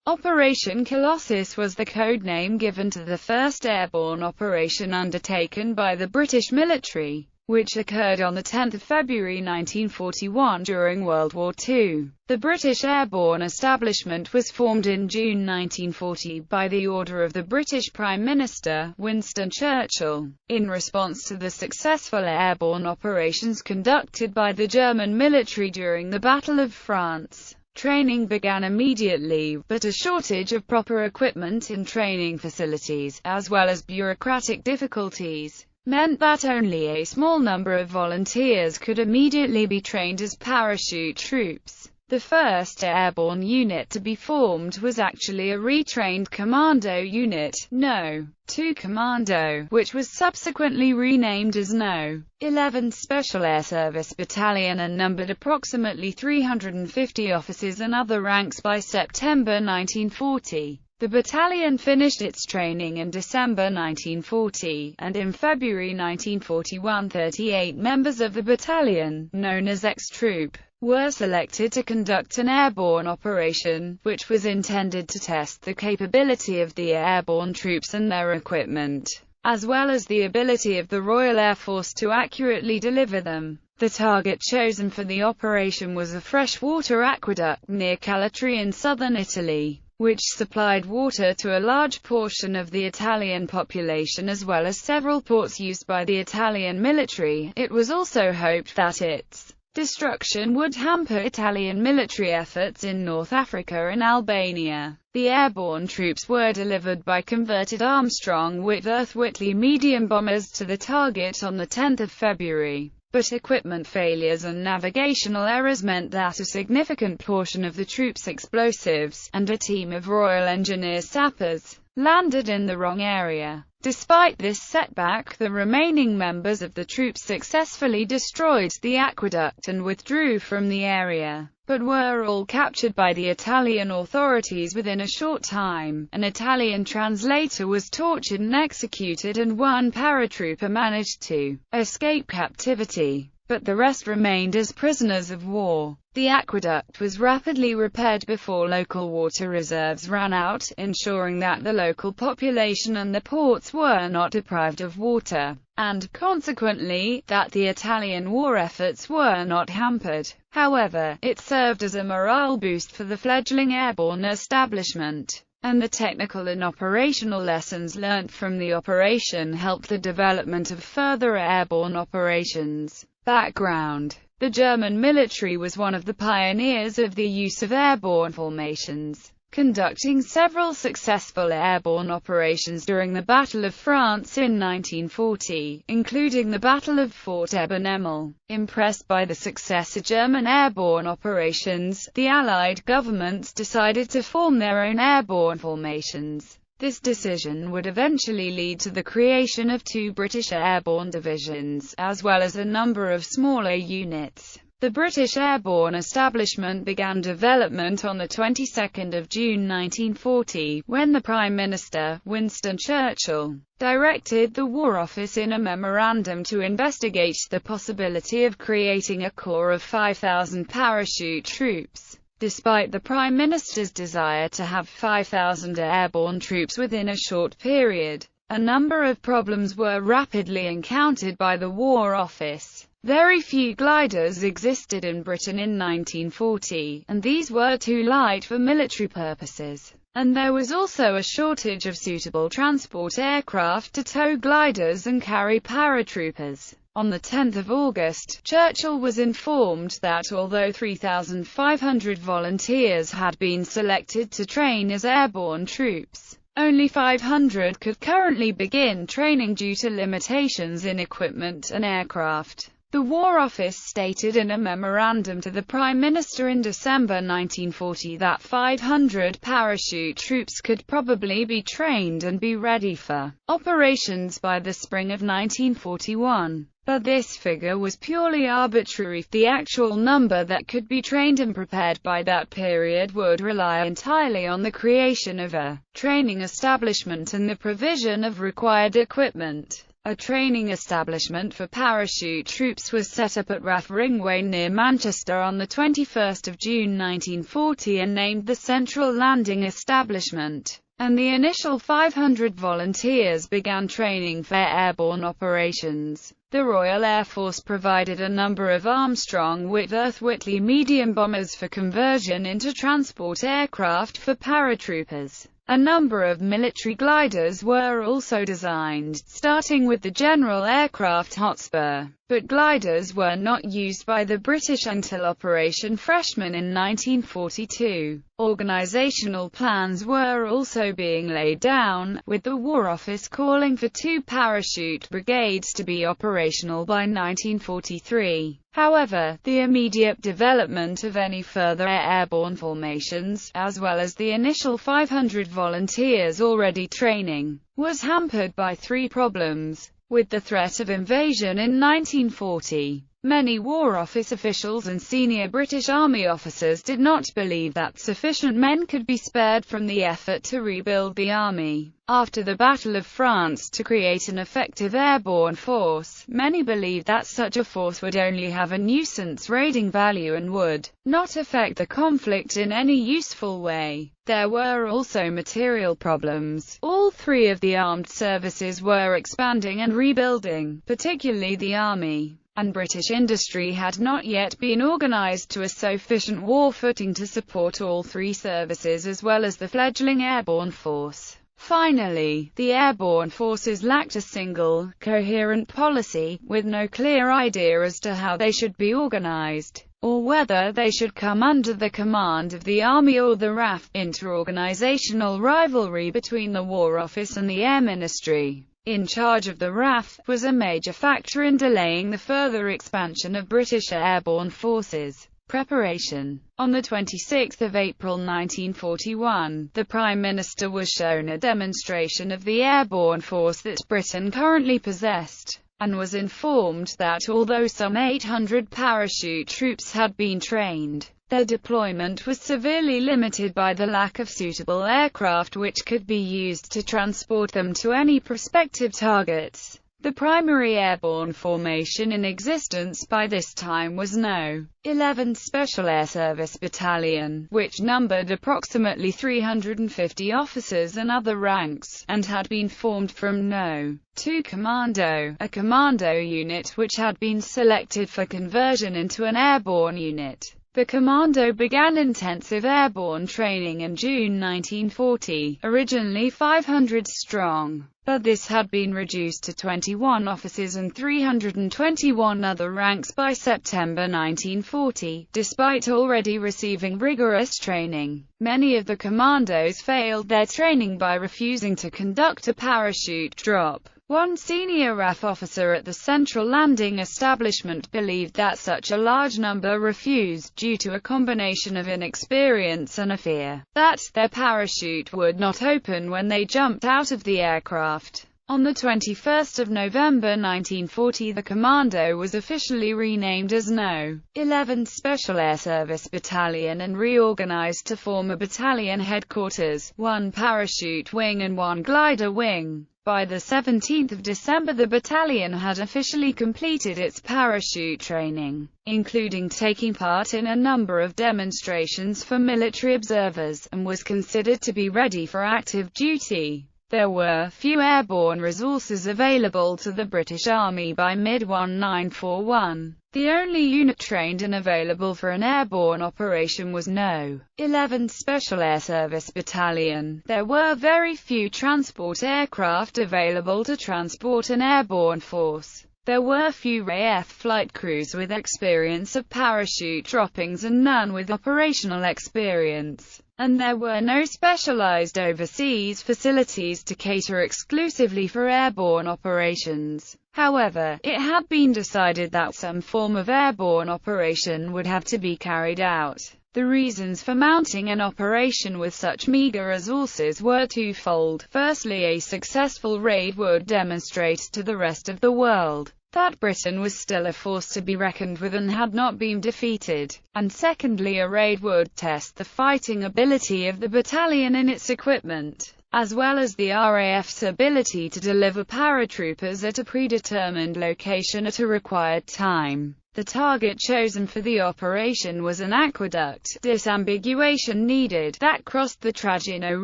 Operation Colossus was the code name given to the first airborne operation undertaken by the British military, which occurred on 10 February 1941 during World War II. The British Airborne Establishment was formed in June 1940 by the order of the British Prime Minister, Winston Churchill, in response to the successful airborne operations conducted by the German military during the Battle of France. Training began immediately, but a shortage of proper equipment and training facilities, as well as bureaucratic difficulties, meant that only a small number of volunteers could immediately be trained as parachute troops. The first airborne unit to be formed was actually a retrained commando unit, No. 2 Commando, which was subsequently renamed as No. 11 Special Air Service Battalion and numbered approximately 350 officers and other ranks by September 1940. The battalion finished its training in December 1940, and in February 1941 38 members of the battalion, known as X-Troop, were selected to conduct an airborne operation, which was intended to test the capability of the airborne troops and their equipment, as well as the ability of the Royal Air Force to accurately deliver them. The target chosen for the operation was a freshwater aqueduct near Calatri in southern Italy, which supplied water to a large portion of the Italian population as well as several ports used by the Italian military. It was also hoped that its destruction would hamper Italian military efforts in North Africa and Albania. The airborne troops were delivered by converted Armstrong-Whitworth Whitley medium bombers to the target on 10 February. But equipment failures and navigational errors meant that a significant portion of the troops' explosives, and a team of Royal Engineer sappers, landed in the wrong area. Despite this setback, the remaining members of the troops successfully destroyed the aqueduct and withdrew from the area, but were all captured by the Italian authorities within a short time. An Italian translator was tortured and executed, and one paratrooper managed to escape captivity, but the rest remained as prisoners of war. The aqueduct was rapidly repaired before local water reserves ran out, ensuring that the local population and the ports were not deprived of water, and, consequently, that the Italian war efforts were not hampered. However, it served as a morale boost for the fledgling airborne establishment, and the technical and operational lessons learnt from the operation helped the development of further airborne operations. Background: the German military was one of the pioneers of the use of airborne formations, conducting several successful airborne operations during the Battle of France in 1940, including the Battle of Fort Ébenemel. Impressed by the success of German airborne operations, the Allied governments decided to form their own airborne formations. This decision would eventually lead to the creation of 2 British airborne divisions, as well as a number of smaller units. The British Airborne Establishment began development on the 22nd of June 1940, when the Prime Minister, Winston Churchill, directed the War Office in a memorandum to investigate the possibility of creating a corps of 5,000 parachute troops. Despite the Prime Minister's desire to have 5,000 airborne troops within a short period, a number of problems were rapidly encountered by the War Office. Very few gliders existed in Britain in 1940, and these were too light for military purposes. And there was also a shortage of suitable transport aircraft to tow gliders and carry paratroopers. On 10 August, Churchill was informed that although 3,500 volunteers had been selected to train as airborne troops, only 500 could currently begin training due to limitations in equipment and aircraft. The War Office stated in a memorandum to the Prime Minister in December 1940 that 500 parachute troops could probably be trained and be ready for operations by the spring of 1941. But this figure was purely arbitrary. The actual number that could be trained and prepared by that period would rely entirely on the creation of a training establishment and the provision of required equipment. A training establishment for parachute troops was set up at RAF Ringway near Manchester on 21 June 1940 and named the Central Landing Establishment, and the initial 500 volunteers began training for airborne operations. The Royal Air Force provided a number of Armstrong-Whitworth-Whitley medium bombers for conversion into transport aircraft for paratroopers. A number of military gliders were also designed, starting with the General Aircraft Hotspur, but gliders were not used by the British until Operation Freshman in 1942. Organisational plans were also being laid down, with the War Office calling for 2 parachute brigades to be operational by 1943. However, the immediate development of any further airborne formations, as well as the initial 500 volunteers already training, was hampered by 3 problems. With the threat of invasion in 1940, many War Office officials and senior British Army officers did not believe that sufficient men could be spared from the effort to rebuild the army. After the Battle of France to create an effective airborne force, many believed that such a force would only have a nuisance raiding value and would not affect the conflict in any useful way. There were also material problems. All 3 of the armed services were expanding and rebuilding, particularly the Army, and British industry had not yet been organised to a sufficient war footing to support all 3 services as well as the fledgling airborne force. Finally, the airborne forces lacked a single, coherent policy, with no clear idea as to how they should be organised, or whether they should come under the command of the Army or the RAF. Inter-organisational rivalry between the War Office and the Air Ministry, in charge of the RAF, was a major factor in delaying the further expansion of British airborne forces. Preparation. On 26 April 1941, the Prime Minister was shown a demonstration of the airborne force that Britain currently possessed, and was informed that although some 800 parachute troops had been trained, their deployment was severely limited by the lack of suitable aircraft which could be used to transport them to any prospective targets. The primary airborne formation in existence by this time was No. 11th Special Air Service Battalion, which numbered approximately 350 officers and other ranks, and had been formed from No. 2 Commando, a commando unit which had been selected for conversion into an airborne unit. The Commando began intensive airborne training in June 1940, originally 500 strong, but this had been reduced to 21 officers and 321 other ranks by September 1940. Despite already receiving rigorous training, many of the commandos failed their training by refusing to conduct a parachute drop. One senior RAF officer at the Central Landing Establishment believed that such a large number refused due to a combination of inexperience and a fear that their parachute would not open when they jumped out of the aircraft. On 21 November 1940 the Commando was officially renamed as No. 11th Special Air Service Battalion and reorganized to form a battalion headquarters, 1 parachute wing and 1 glider wing. By 17 December the battalion had officially completed its parachute training, including taking part in a number of demonstrations for military observers, and was considered to be ready for active duty. There were few airborne resources available to the British Army by mid-1941. The only unit trained and available for an airborne operation was No. 11th Special Air Service Battalion. There were very few transport aircraft available to transport an airborne force. There were few RAF flight crews with experience of parachute droppings and none with operational experience. And there were no specialized overseas facilities to cater exclusively for airborne operations. However, it had been decided that some form of airborne operation would have to be carried out. The reasons for mounting an operation with such meager resources were twofold. Firstly, a successful raid would demonstrate to the rest of the world that Britain was still a force to be reckoned with and had not been defeated, and secondly, a raid would test the fighting ability of the battalion and its equipment. as well as the RAF's ability to deliver paratroopers at a predetermined location at a required time. The target chosen for the operation was an aqueduct, disambiguation needed, that crossed the Tragino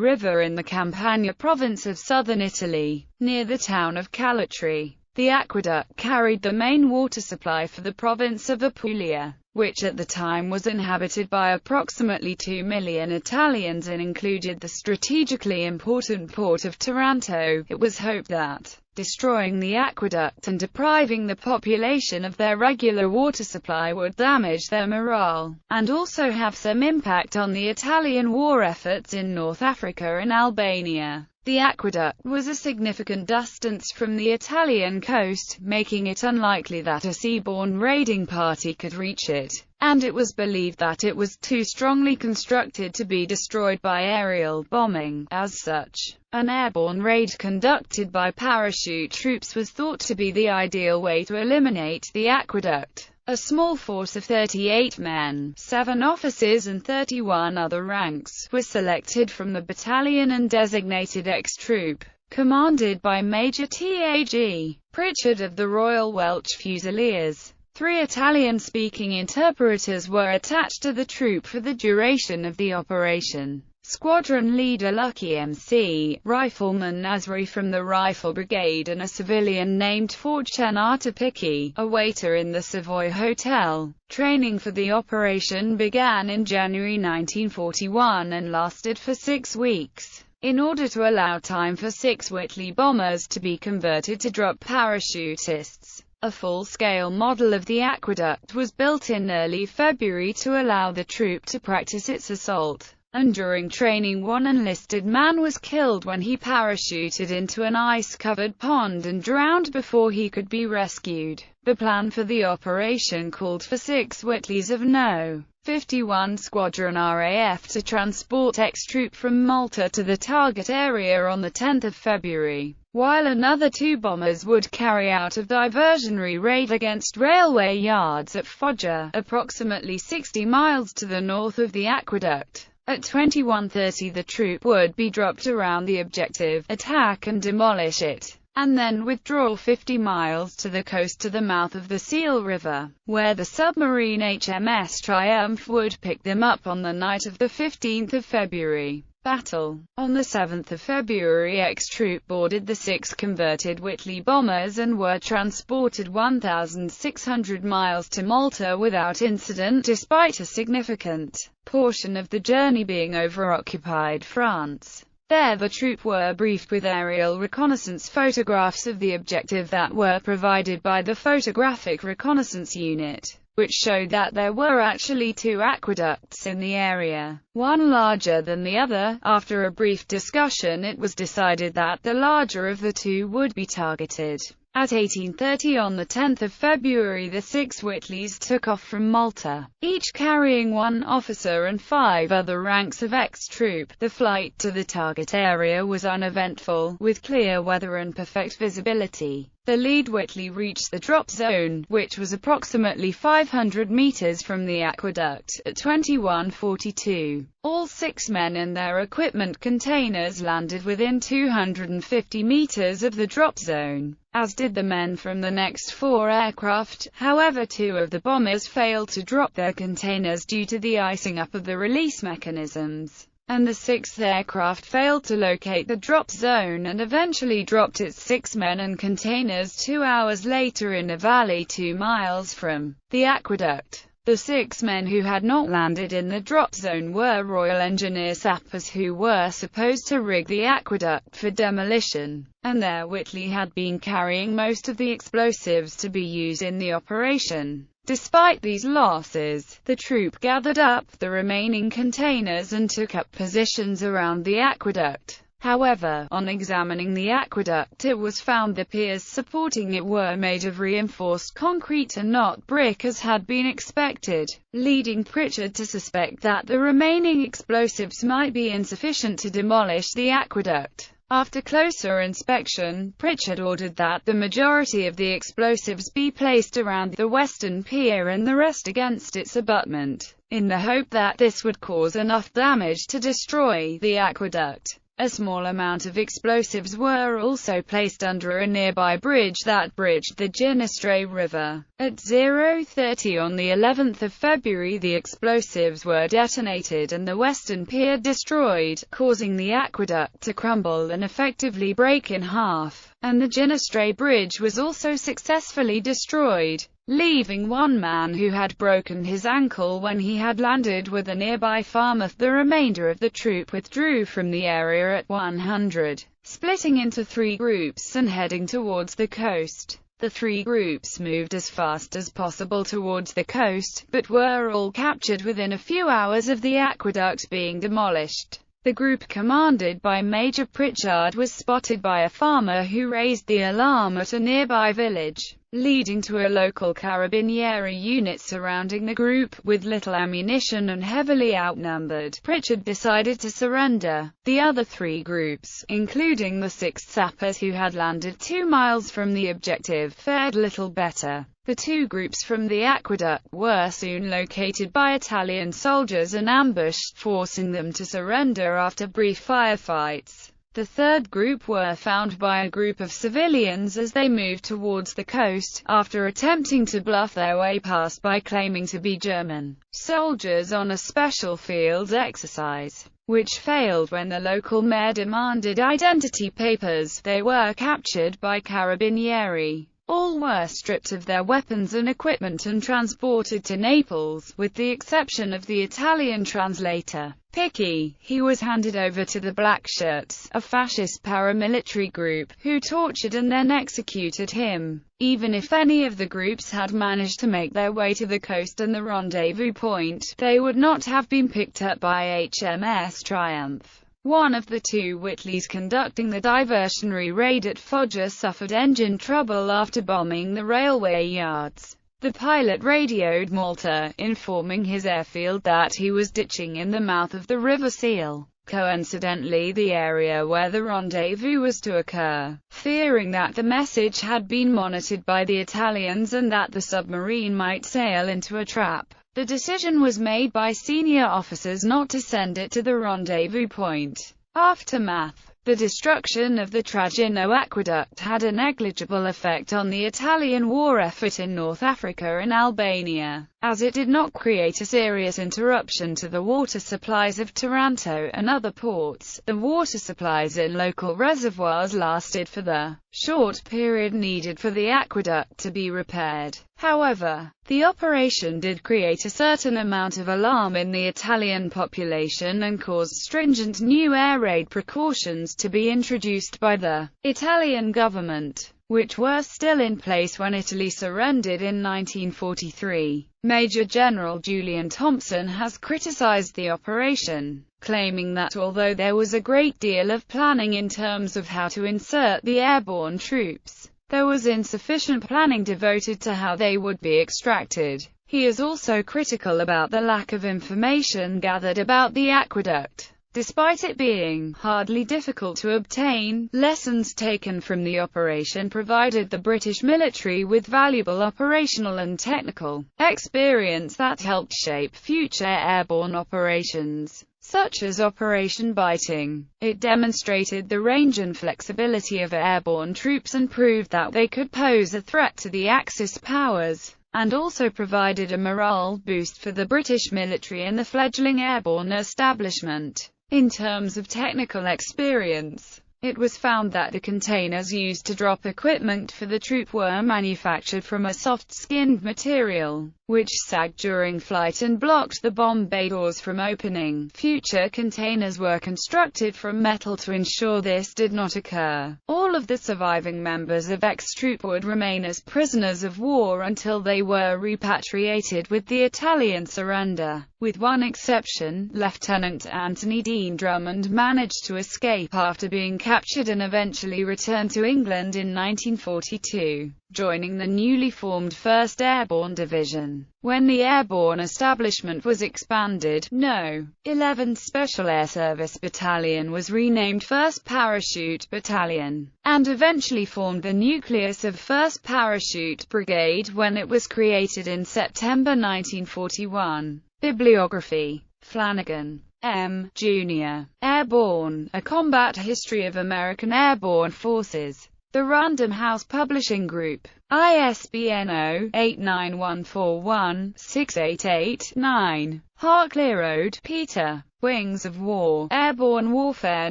River in the Campania province of southern Italy, near the town of Calatri. The aqueduct carried the main water supply for the province of Apulia, which at the time was inhabited by approximately 2 million Italians and included the strategically important port of Taranto. It was hoped that destroying the aqueduct and depriving the population of their regular water supply would damage their morale, and also have some impact on the Italian war efforts in North Africa and Albania. The aqueduct was a significant distance from the Italian coast, making it unlikely that a seaborne raiding party could reach it, and it was believed that it was too strongly constructed to be destroyed by aerial bombing. As such, an airborne raid conducted by parachute troops was thought to be the ideal way to eliminate the aqueduct. A small force of 38 men, 7 officers and 31 other ranks, was selected from the battalion and designated X-Troop, commanded by Major T.A.G. Pritchard of the Royal Welsh Fusiliers. 3 Italian-speaking interpreters were attached to the troop for the duration of the operation. Squadron leader Lucky MC, Rifleman Nasri from the Rifle Brigade, and a civilian named Fortunato Picchi, a waiter in the Savoy Hotel. Training for the operation began in January 1941 and lasted for 6 weeks. In order to allow time for 6 Whitley bombers to be converted to drop parachutists, a full-scale model of the aqueduct was built in early February to allow the troop to practice its assault. And during training, 1 enlisted man was killed when he parachuted into an ice-covered pond and drowned before he could be rescued. The plan for the operation called for 6 Whitleys of No. 51 Squadron RAF to transport X-Troop from Malta to the target area on the 10th of February, while another 2 bombers would carry out a diversionary raid against railway yards at Foggia, approximately 60 miles to the north of the aqueduct. At 21:30 the troop would be dropped around the objective, attack and demolish it, and then withdraw 50 miles to the coast to the mouth of the Seal River, where the submarine HMS Triumph would pick them up on the night of the 15th of February. Battle. On the 7th of February, X-Troop boarded the 6 converted Whitley bombers and were transported 1,600 miles to Malta without incident, despite a significant portion of the journey being over occupied France. There the troop were briefed with aerial reconnaissance photographs of the objective that were provided by the Photographic Reconnaissance Unit, which showed that there were actually 2 aqueducts in the area, one larger than the other. After a brief discussion, it was decided that the larger of the 2 would be targeted. At 18:30 on the 10th of February, the 6 Whitleys took off from Malta, each carrying 1 officer and 5 other ranks of X-Troop. The flight to the target area was uneventful, with clear weather and perfect visibility. The lead Whitley reached the drop zone, which was approximately 500 meters from the aqueduct, at 21:42. All 6 men and their equipment containers landed within 250 meters of the drop zone, as did the men from the next 4 aircraft. However, 2 of the bombers failed to drop their containers due to the icing up of the release mechanisms, and the 6th aircraft failed to locate the drop zone and eventually dropped its 6 men and containers 2 hours later in a valley 2 miles from the aqueduct. The 6 men who had not landed in the drop zone were Royal Engineer sappers who were supposed to rig the aqueduct for demolition, and their Whitley had been carrying most of the explosives to be used in the operation. Despite these losses, the troop gathered up the remaining containers and took up positions around the aqueduct. However, on examining the aqueduct, it was found the piers supporting it were made of reinforced concrete and not brick as had been expected, leading Pritchard to suspect that the remaining explosives might be insufficient to demolish the aqueduct. After closer inspection, Pritchard ordered that the majority of the explosives be placed around the western pier and the rest against its abutment, in the hope that this would cause enough damage to destroy the aqueduct. A small amount of explosives were also placed under a nearby bridge that bridged the Ginestray River. At 0:30 on the 11th of February, the explosives were detonated and the western pier destroyed, causing the aqueduct to crumble and effectively break in half, and the Ginestray Bridge was also successfully destroyed, leaving one man who had broken his ankle when he had landed with a nearby farmer. The remainder of the troop withdrew from the area at 100, splitting into 3 groups and heading towards the coast. The 3 groups moved as fast as possible towards the coast, but were all captured within a few hours of the aqueduct being demolished. The group commanded by Major Pritchard was spotted by a farmer who raised the alarm at a nearby village, leading to a local carabinieri unit surrounding the group. With little ammunition and heavily outnumbered, Pritchard decided to surrender. The other 3 groups, including the 6th sappers who had landed 2 miles from the objective, fared little better. The 2 groups from the aqueduct were soon located by Italian soldiers and ambushed, forcing them to surrender after brief firefights. The 3rd group were found by a group of civilians as they moved towards the coast, after attempting to bluff their way past by claiming to be German soldiers on a special field exercise, which failed when the local mayor demanded identity papers. They were captured by carabinieri. All were stripped of their weapons and equipment and transported to Naples, with the exception of the Italian translator, Picchi. He was handed over to the Blackshirts, a fascist paramilitary group, who tortured and then executed him. Even if any of the groups had managed to make their way to the coast and the rendezvous point, they would not have been picked up by HMS Triumph. One of the 2 Whitleys conducting the diversionary raid at Foggia suffered engine trouble after bombing the railway yards. The pilot radioed Malta, informing his airfield that he was ditching in the mouth of the River Seal, coincidentally the area where the rendezvous was to occur. Fearing that the message had been monitored by the Italians and that the submarine might sail into a trap, the decision was made by senior officers not to send it to the rendezvous point. Aftermath. The destruction of the Trajano aqueduct had a negligible effect on the Italian war effort in North Africa and Albania, as it did not create a serious interruption to the water supplies of Taranto and other ports. The water supplies in local reservoirs lasted for the short period needed for the aqueduct to be repaired. However, the operation did create a certain amount of alarm in the Italian population and caused stringent new air raid precautions to be introduced by the Italian government, which were still in place when Italy surrendered in 1943. Major General Julian Thompson has criticized the operation, claiming that although there was a great deal of planning in terms of how to insert the airborne troops, there was insufficient planning devoted to how they would be extracted. He is also critical about the lack of information gathered about the aqueduct. Despite it being hardly difficult to obtain, lessons taken from the operation provided the British military with valuable operational and technical experience that helped shape future airborne operations, such as Operation Biting. It demonstrated the range and flexibility of airborne troops and proved that they could pose a threat to the Axis powers, and also provided a morale boost for the British military and the fledgling airborne establishment. In terms of technical experience, it was found that the containers used to drop equipment for the troop were manufactured from a soft-skinned material, which sagged during flight and blocked the bomb bay doors from opening. Future containers were constructed from metal to ensure this did not occur. All of the surviving members of X-Troop would remain as prisoners of war until they were repatriated with the Italian surrender. With one exception, Lieutenant Anthony Dean Drummond managed to escape after being captured and eventually returned to England in 1942, joining the newly formed 1st Airborne Division. When the airborne establishment was expanded, No. 11th Special Air Service Battalion was renamed 1st Parachute Battalion, and eventually formed the nucleus of 1st Parachute Brigade when it was created in September 1941. Bibliography. Flanagan, M. Jr. Airborne, A Combat History of American Airborne Forces. The Random House Publishing Group. ISBN 0-89141-688-9. Hartley, Peter. Wings of War. Airborne Warfare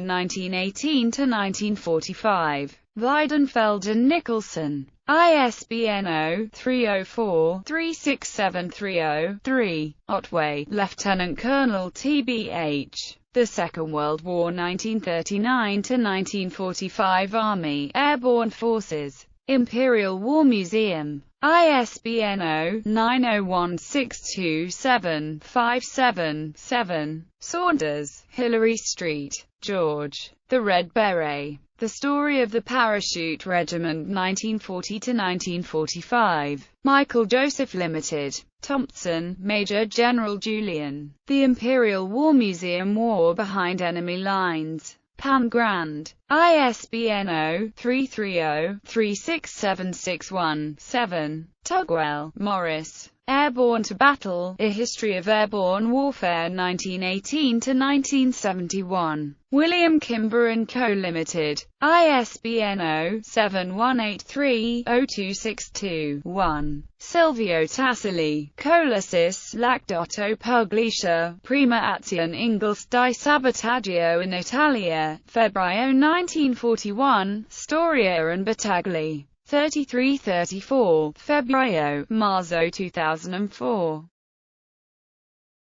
1918–1945. Weidenfeld and Nicholson. ISBN 0-304-36730-3. Otway, Lieutenant Colonel T.B.H. The Second World War 1939–1945 Army, Airborne Forces. Imperial War Museum. ISBN 0-9016275777. Saunders, Hilary Street, George. The Red Beret. The Story of the Parachute Regiment 1940–1945. Michael Joseph Limited. Thompson, Major General Julian. The Imperial War Museum War Behind Enemy Lines. Pan Grand. ISBN 0-330-36761-7. Tugwell, Morris. Airborne to Battle, A History of Airborne Warfare 1918–1971. William Kimber & Co. Limited. ISBN 0-7183-0262-1. Silvio Tassili. Colossus, L'Acdotto Pugliese, Prima Azione Ingles di Sabotaggio in Italia, Febbraio 1941, Storia and Battagli. 33-34, Febbraio, Marzo 2004.